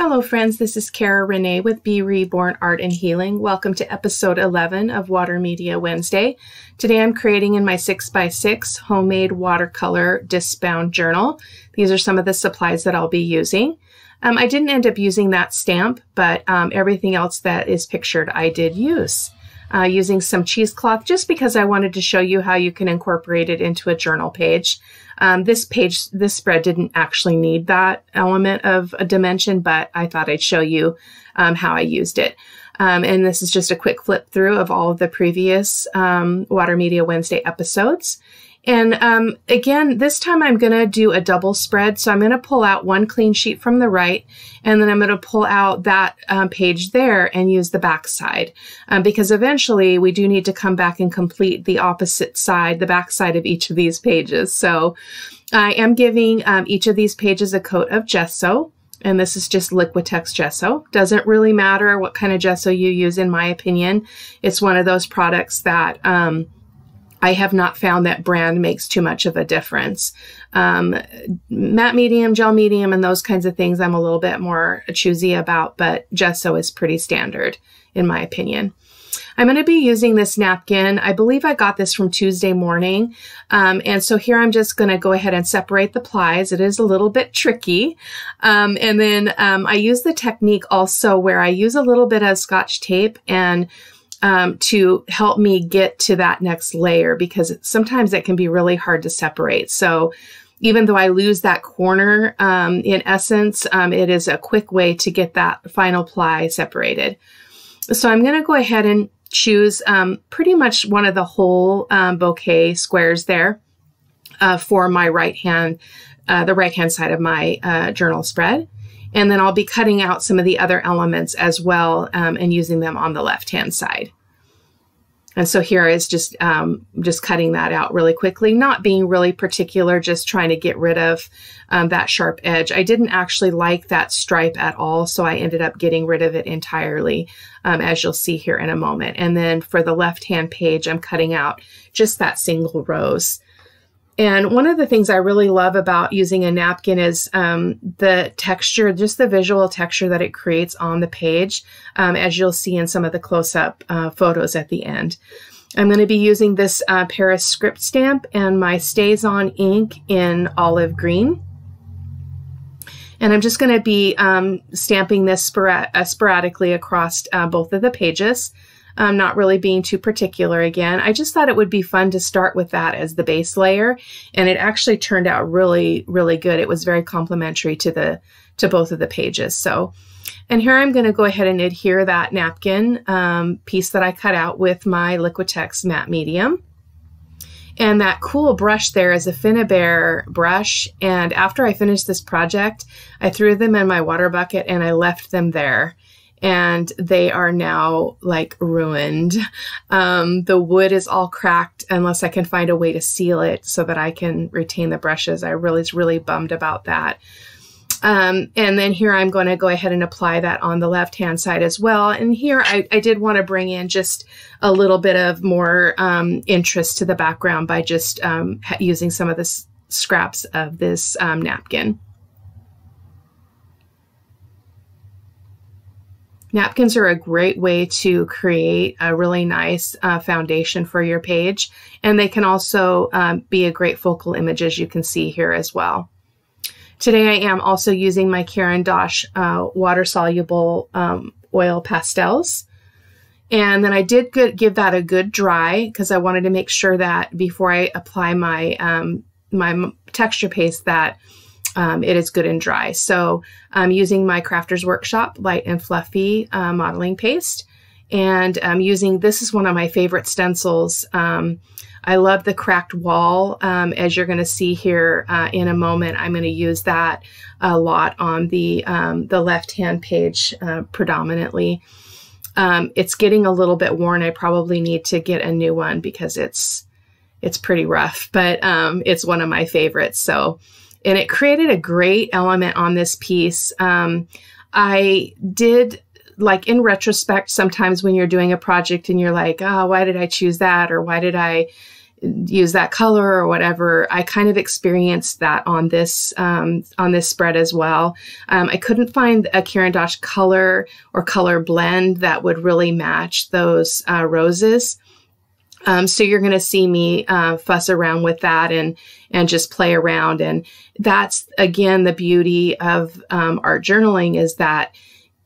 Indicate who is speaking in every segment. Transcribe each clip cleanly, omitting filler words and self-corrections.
Speaker 1: Hello friends, this is Cara-Renee with Be-Reborn Art and Healing. Welcome to episode 11 of Water Media Wednesday. Today I'm creating in my 6x6 homemade watercolor disc-bound journal. These are some of the supplies that I'll be using. I didn't end up using that stamp, but everything else that is pictured I did use. Using some cheesecloth just because I wanted to show you how you can incorporate it into a journal page. This spread didn't actually need that element of a dimension, but I thought I'd show you how I used it. And this is just a quick flip through of all of the previous Water Media Wednesday episodes. And again, this time I'm going to do a double spread. So I'm going to pull out one clean sheet from the right, and then I'm going to pull out that page there and use the back side. Because eventually we do need to come back and complete the opposite side, the back side of each of these pages. So I am giving each of these pages a coat of gesso. And this is just Liquitex gesso. Doesn't really matter what kind of gesso you use, in my opinion. It's one of those products that I have not found that brand makes too much of a difference. Matte medium, gel medium, and those kinds of things I'm a little bit more choosy about, but gesso is pretty standard, in my opinion. I'm going to be using this napkin. I believe I got this from Tuesday morning. And so here I'm just going to go ahead and separate the plies. It is a little bit tricky. And then I use the technique also where I use a little bit of Scotch tape and to help me get to that next layer, because sometimes it can be really hard to separate. So even though I lose that corner, in essence, it is a quick way to get that final ply separated. So I'm going to go ahead and choose pretty much one of the whole bouquet squares there for my right hand, the right hand side of my journal spread. And then I'll be cutting out some of the other elements as well and using them on the left-hand side. And so here is just cutting that out really quickly, not being really particular, just trying to get rid of that sharp edge. I didn't actually like that stripe at all, so I ended up getting rid of it entirely, as you'll see here in a moment. And then for the left-hand page, I'm cutting out just that single rose. And one of the things I really love about using a napkin is the texture, just the visual texture that it creates on the page, as you'll see in some of the close-up photos at the end. I'm going to be using this Paris script stamp and my Stays On ink in olive green. And I'm just going to be stamping this sporadically across both of the pages. Not really being too particular again. I just thought it would be fun to start with that as the base layer, and it actually turned out really, really good. It was very complimentary to both of the pages. So, and here I'm going to go ahead and adhere that napkin piece that I cut out with my Liquitex matte medium. And that cool brush there is a Finnabair brush. And after I finished this project, I threw them in my water bucket and I left them there. And they are now like ruined. The wood is all cracked unless I can find a way to seal it so that I can retain the brushes. I was really bummed about that. And then here I'm going to go ahead and apply that on the left-hand side as well. And here I did want to bring in just a little bit of more interest to the background by just using some of the scraps of this napkin. Napkins are a great way to create a really nice foundation for your page, and they can also be a great focal image, as you can see here as well. Today I am also using my Caran d'Ache water-soluble oil pastels, and then I did give that a good dry because I wanted to make sure that before I apply my my texture paste that it is good and dry. So I'm using my Crafter's Workshop Light and Fluffy modeling paste, and I'm using, this is one of my favorite stencils. I love the cracked wall. As you're going to see here in a moment, I'm going to use that a lot on the left-hand page predominantly. It's getting a little bit worn. I probably need to get a new one because it's pretty rough, but it's one of my favorites. So. And it created a great element on this piece. I did, like in retrospect, sometimes when you're doing a project and you're like, oh, why did I choose that? Or why did I use that color or whatever. I kind of experienced that on this spread as well. I couldn't find a Caran d'Ache color or color blend that would really match those roses. So you're going to see me fuss around with that and just play around. And that's, again, the beauty of art journaling, is that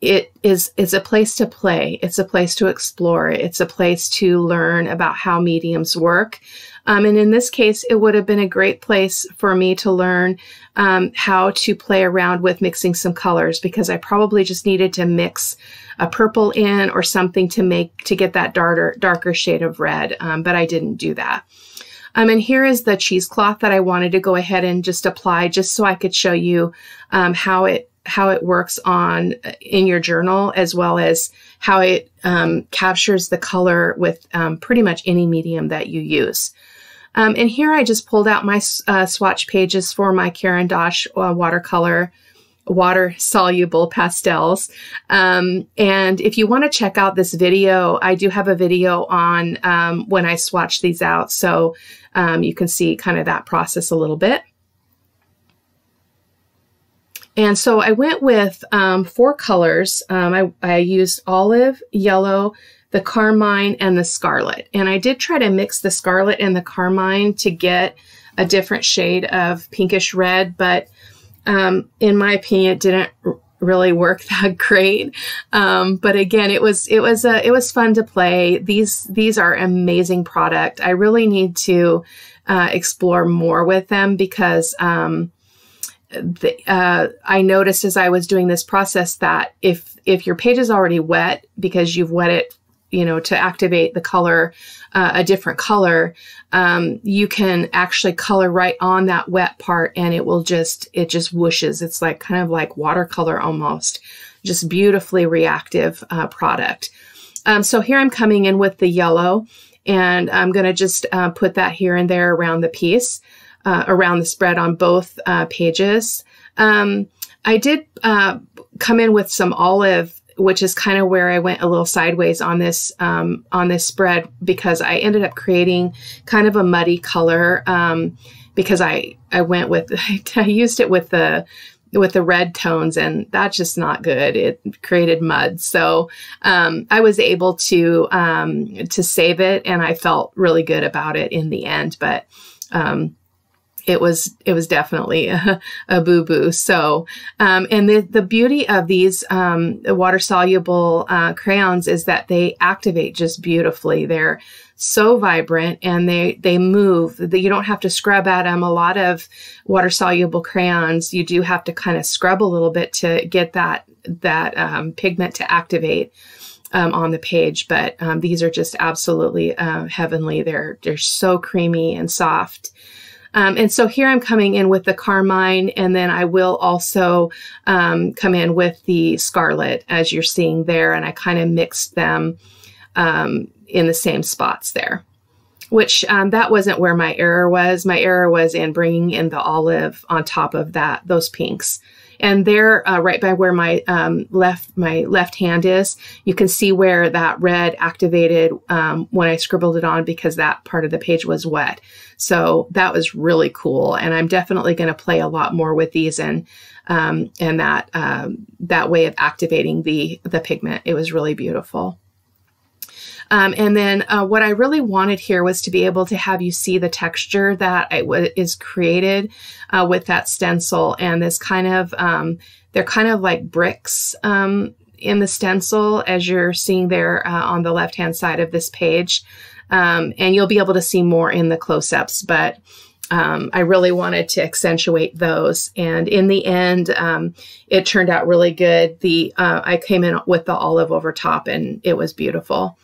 Speaker 1: it's a place to play. It's a place to explore. It's a place to learn about how mediums work. And in this case, it would have been a great place for me to learn how to play around with mixing some colors, because I probably just needed to mix a purple in or something to get that darker shade of red. But I didn't do that. And here is the cheesecloth that I wanted to go ahead and just apply, just so I could show you how it works in your journal, as well as how it captures the color with pretty much any medium that you use. And here I just pulled out my swatch pages for my Caran d'Ache watercolor, water-soluble pastels. And if you want to check out this video, I do have a video on when I swatch these out, so you can see kind of that process a little bit. And so I went with 4 colors. I used olive, yellow, the carmine, and the scarlet. And I did try to mix the scarlet and the carmine to get a different shade of pinkish red, but in my opinion, it didn't really work that great. But again, it was fun to play. These are amazing product. I really need to explore more with them, because I noticed as I was doing this process that if your page is already wet, because you've wet it, to activate the color, a different color, you can actually color right on that wet part, and it just whooshes. It's like kind of like watercolor almost, just beautifully reactive product. So here I'm coming in with the yellow, and I'm going to just put that here and there around the piece. Around the spread on both pages. I did come in with some olive, which is kind of where I went a little sideways on this spread, because I ended up creating kind of a muddy color, because I went with I used it with the red tones, and that's just not good. It created mud. So I was able to save it, and I felt really good about it in the end. But it was definitely a boo-boo. So, and the beauty of these water-soluble crayons is that they activate just beautifully. They're so vibrant, and they move. You don't have to scrub at them. A lot of water-soluble crayons, you do have to kind of scrub a little bit to get that pigment to activate on the page. But these are just absolutely heavenly. They're so creamy and soft. And so here I'm coming in with the carmine, and then I will also come in with the scarlet, as you're seeing there, and I kind of mixed them in the same spots there, which that wasn't where my error was. My error was in bringing in the olive on top of those pinks. And there, right by where my left hand is, you can see where that red activated when I scribbled it on, because that part of the page was wet. So that was really cool. And I'm definitely going to play a lot more with these and that way of activating the pigment. It was really beautiful. And then what I really wanted here was to be able to have you see the texture that is created with that stencil, and this kind of, they're kind of like bricks in the stencil, as you're seeing there on the left-hand side of this page. And you'll be able to see more in the close-ups, but I really wanted to accentuate those. And in the end, it turned out really good. I came in with the olive over top, and it was beautiful.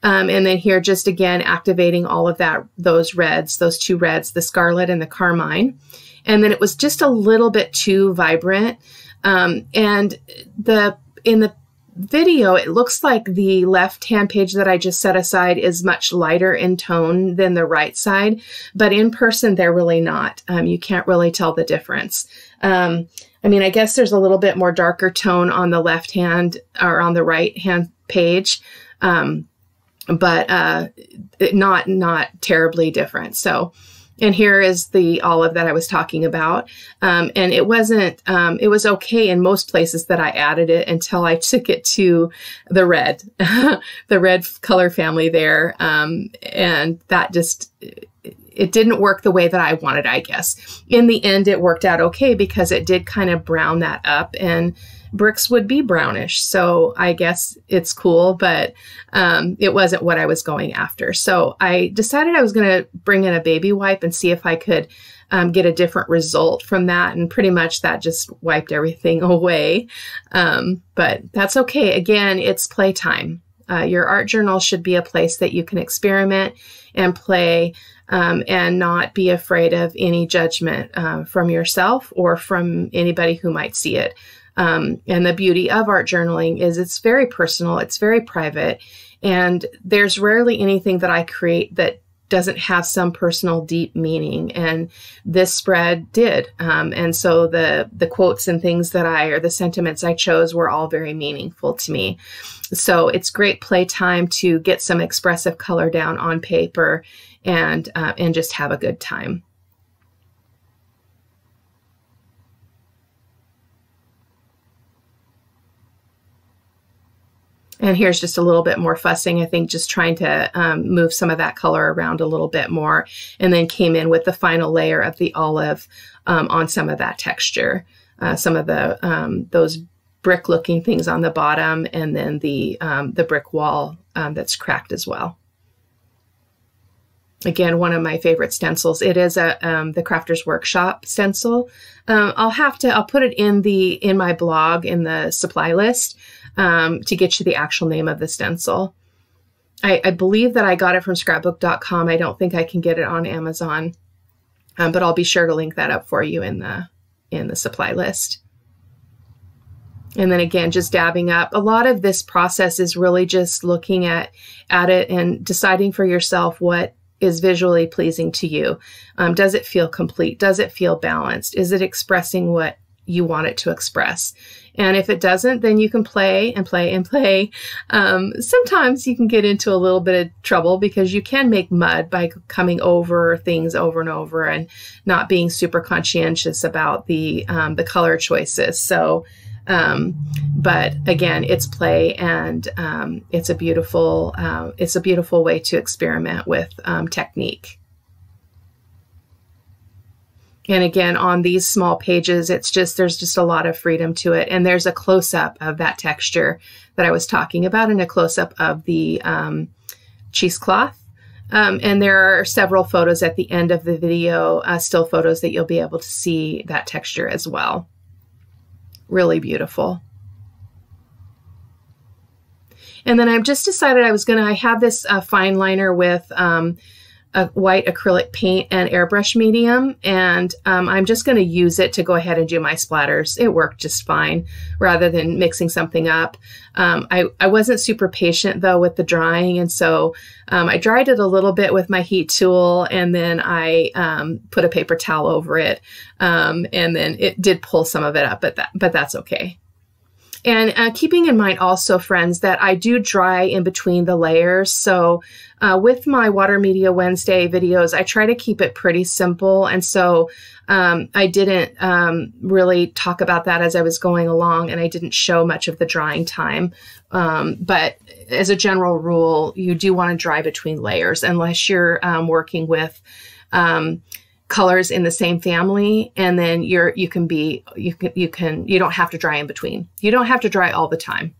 Speaker 1: And then here, just again, activating all of those reds, those two reds, the scarlet and the carmine. And then it was just a little bit too vibrant. And in the video, it looks like the left-hand page that I just set aside is much lighter in tone than the right side, but in person, they're really not. You can't really tell the difference. I mean, I guess there's a little bit more darker tone on the left hand or on the right-hand page. but not terribly different. So, and here is the olive that I was talking about. And it wasn't, it was okay in most places that I added it until I took it to the red, the red color family there. And that just, it didn't work the way that I wanted, I guess. In the end, it worked out okay because it did kind of brown that up, and bricks would be brownish. So I guess it's cool, but it wasn't what I was going after. So I decided I was going to bring in a baby wipe and see if I could get a different result from that. And pretty much that just wiped everything away. But that's okay. Again, it's playtime. Your art journal should be a place that you can experiment and play, and not be afraid of any judgment from yourself or from anybody who might see it. And the beauty of art journaling is it's very personal, it's very private, and there's rarely anything that I create that doesn't have some personal deep meaning. And this spread did. And so the quotes and things that or the sentiments I chose were all very meaningful to me. So it's great playtime to get some expressive color down on paper and just have a good time. And here's just a little bit more fussing, I think, just trying to move some of that color around a little bit more, and then came in with the final layer of the olive on some of that texture, some of the those brick looking things on the bottom, and then the brick wall that's cracked as well. Again, one of my favorite stencils. It is the Crafter's Workshop stencil. I'll put it in my blog in the supply list to get you the actual name of the stencil. I believe that I got it from scrapbook.com. I don't think I can get it on Amazon, but I'll be sure to link that up for you in the supply list. And then again, just dabbing up. A lot of this process is really just looking at it and deciding for yourself what is visually pleasing to you. Does it feel complete? Does it feel balanced? Is it expressing what you want it to express? And if it doesn't, then you can play and play and play. Sometimes you can get into a little bit of trouble because you can make mud by coming over things over and over and not being super conscientious about the color choices. So, but again, it's play, and it's a beautiful way to experiment with technique. And again, on these small pages, there's just a lot of freedom to it. And there's a close-up of that texture that I was talking about, and a close-up of the cheesecloth. And there are several photos at the end of the video, still photos that you'll be able to see that texture as well. Really beautiful. And then I've just decided I have this fine liner with a white acrylic paint and airbrush medium, and I'm just going to use it to go ahead and do my splatters. It worked just fine rather than mixing something up. I wasn't super patient though with the drying, and so I dried it a little bit with my heat tool, and then I put a paper towel over it, and then it did pull some of it up, but that's okay. And keeping in mind also, friends, that I do dry in between the layers. So with my Water Media Wednesday videos, I try to keep it pretty simple. And so I didn't really talk about that as I was going along, and I didn't show much of the drying time. But as a general rule, you do want to dry between layers unless you're working with colors in the same family, and then you don't have to dry in between. You don't have to dry all the time.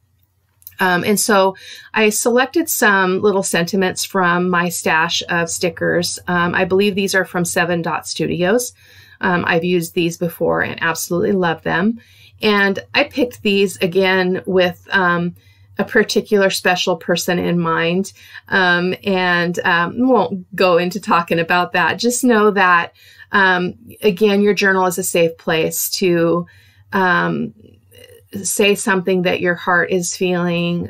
Speaker 1: And so I selected some little sentiments from my stash of stickers. I believe these are from 7 Dot Studios. I've used these before and absolutely love them. And I picked these again with a particular special person in mind, and won't go into talking about that. Just know that, again, your journal is a safe place to say something that your heart is feeling,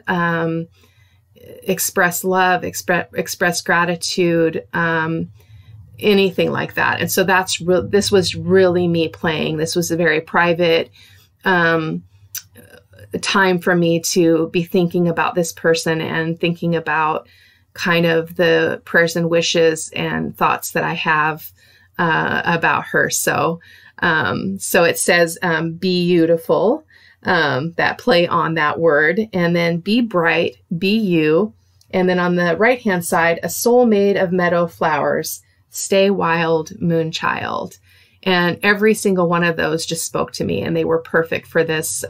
Speaker 1: express love, express gratitude, anything like that. And so this was really me playing. This was a very private time for me to be thinking about this person and thinking about kind of the prayers and wishes and thoughts that I have about her. So it says, Be-You-tiful, that play on that word, and then be bright, be you. And then on the right-hand side, a soul made of meadow flowers, stay wild, moonchild. And every single one of those just spoke to me, and they were perfect for this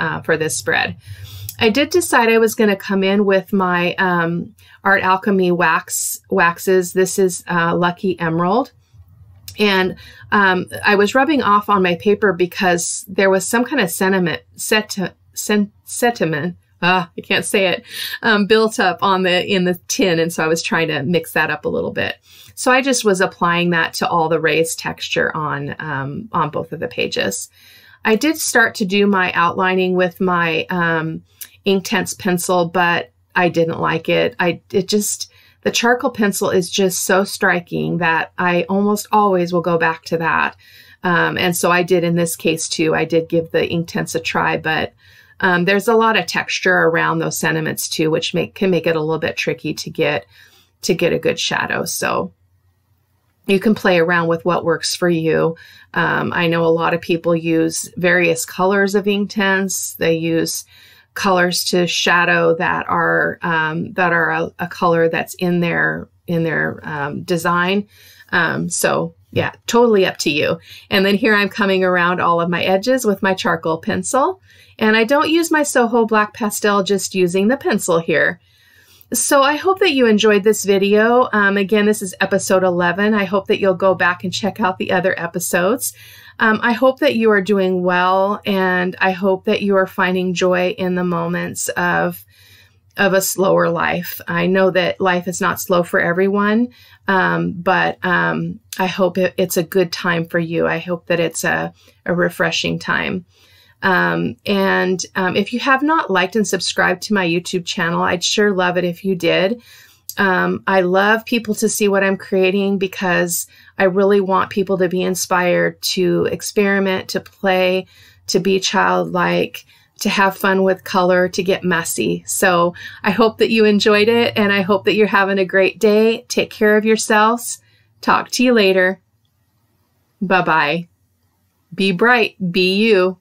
Speaker 1: spread. I did decide I was going to come in with my Art Alchemy waxes. This is Lucky Emerald. And I was rubbing off on my paper because there was some kind of sentiment, I can't say it, built up in the tin. And so I was trying to mix that up a little bit. So I just was applying that to all the raised texture on both of the pages. I did start to do my outlining with my Inktense pencil, but I didn't like it. The charcoal pencil is just so striking that I almost always will go back to that. And so I did in this case too. I did give the Inktense a try, but there's a lot of texture around those sentiments too, which can make it a little bit tricky to get a good shadow. So you can play around with what works for you. I know a lot of people use various colors of Inktense. They use colors to shadow that are a color that's in their design. So yeah, totally up to you. And then here I'm coming around all of my edges with my charcoal pencil. And I don't use my Soho Black Pastel, just using the pencil here. So I hope that you enjoyed this video. Again, this is episode 11. I hope that you'll go back and check out the other episodes. I hope that you are doing well, and I hope that you are finding joy in the moments of a slower life. I know that life is not slow for everyone, but I hope it's a good time for you. I hope that it's a refreshing time. If you have not liked and subscribed to my YouTube channel, I'd sure love it if you did. I love people to see what I'm creating because I really want people to be inspired to experiment, to play, to be childlike, to have fun with color, to get messy. So I hope that you enjoyed it, and I hope that you're having a great day. Take care of yourselves. Talk to you later. Bye-bye. Be bright. Be you.